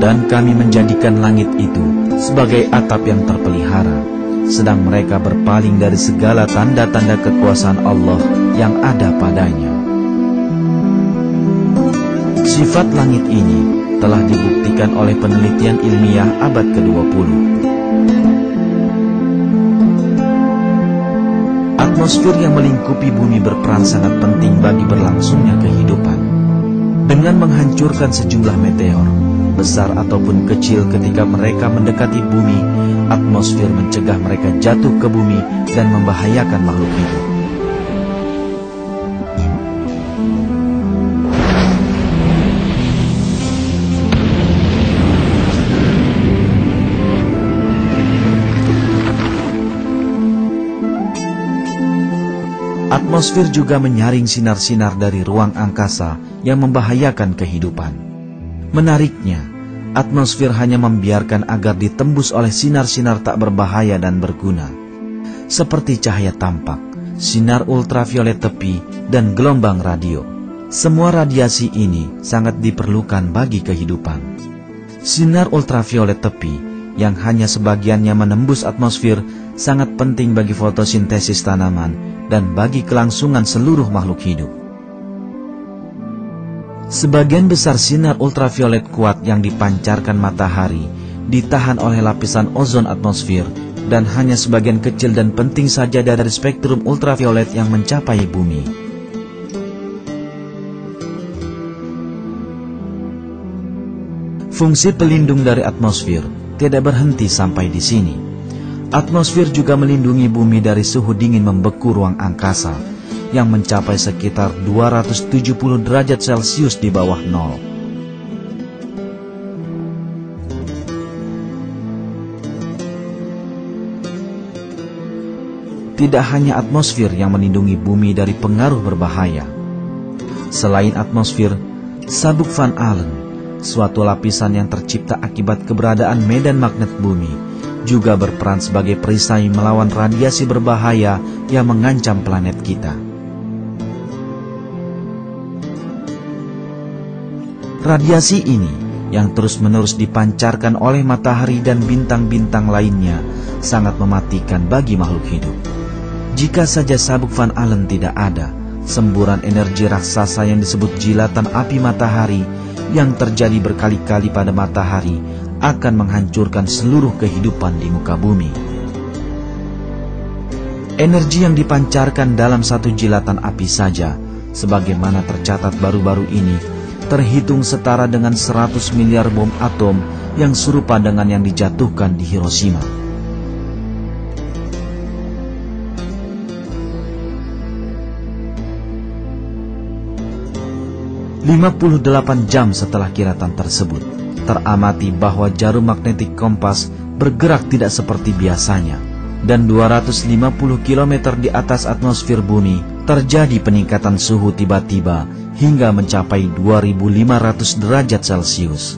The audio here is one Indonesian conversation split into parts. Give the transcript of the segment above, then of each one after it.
Dan kami menjadikan langit itu sebagai atap yang terpelihara, sedang mereka berpaling dari segala tanda-tanda kekuasaan Allah yang ada padanya. Sifat langit ini telah dibuktikan oleh penelitian ilmiah abad ke-20. Atmosfer yang melingkupi bumi berperan sangat penting bagi berlangsungnya kehidupan. Dengan menghancurkan sejumlah meteor, besar ataupun kecil ketika mereka mendekati bumi, atmosfer mencegah mereka jatuh ke bumi dan membahayakan makhluk hidup. Atmosfer juga menyaring sinar-sinar dari ruang angkasa yang membahayakan kehidupan. Menariknya, atmosfer hanya membiarkan agar ditembus oleh sinar-sinar tak berbahaya dan berguna, seperti cahaya tampak, sinar ultraviolet tepi, dan gelombang radio. Semua radiasi ini sangat diperlukan bagi kehidupan. Sinar ultraviolet tepi yang hanya sebagiannya menembus atmosfer sangat penting bagi fotosintesis tanaman dan bagi kelangsungan seluruh makhluk hidup. Sebagian besar sinar ultraviolet kuat yang dipancarkan matahari ditahan oleh lapisan ozon atmosfer dan hanya sebagian kecil dan penting saja dari spektrum ultraviolet yang mencapai bumi. Fungsi pelindung dari atmosfer tidak berhenti sampai di sini. Atmosfer juga melindungi bumi dari suhu dingin membeku ruang angkasa yang mencapai sekitar 270 derajat Celcius di bawah nol. Tidak hanya atmosfer yang melindungi bumi dari pengaruh berbahaya. Selain atmosfer, sabuk Van Allen, suatu lapisan yang tercipta akibat keberadaan medan magnet bumi, juga berperan sebagai perisai melawan radiasi berbahaya yang mengancam planet kita. Radiasi ini yang terus-menerus dipancarkan oleh matahari dan bintang-bintang lainnya sangat mematikan bagi makhluk hidup. Jika saja sabuk Van Allen tidak ada, semburan energi raksasa yang disebut jilatan api matahari yang terjadi berkali-kali pada matahari akan menghancurkan seluruh kehidupan di muka bumi. Energi yang dipancarkan dalam satu jilatan api saja, sebagaimana tercatat baru-baru ini, terhitung setara dengan 100 miliar bom atom yang serupa dengan yang dijatuhkan di Hiroshima. "58 jam setelah kilatan tersebut, teramati bahwa jarum magnetik kompas bergerak tidak seperti biasanya, dan 250 km di atas atmosfer bumi terjadi peningkatan suhu tiba-tiba hingga mencapai 2500 derajat Celcius.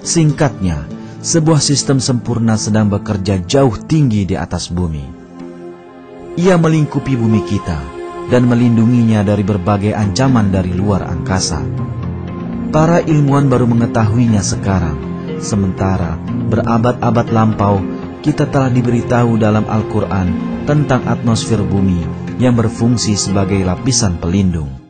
Singkatnya, sebuah sistem sempurna sedang bekerja jauh tinggi di atas bumi. Ia melingkupi bumi kita dan melindunginya dari berbagai ancaman dari luar angkasa. Para ilmuwan baru mengetahuinya sekarang, sementara berabad-abad lampau kita telah diberitahu dalam Al-Quran tentang atmosfer bumi yang berfungsi sebagai lapisan pelindung.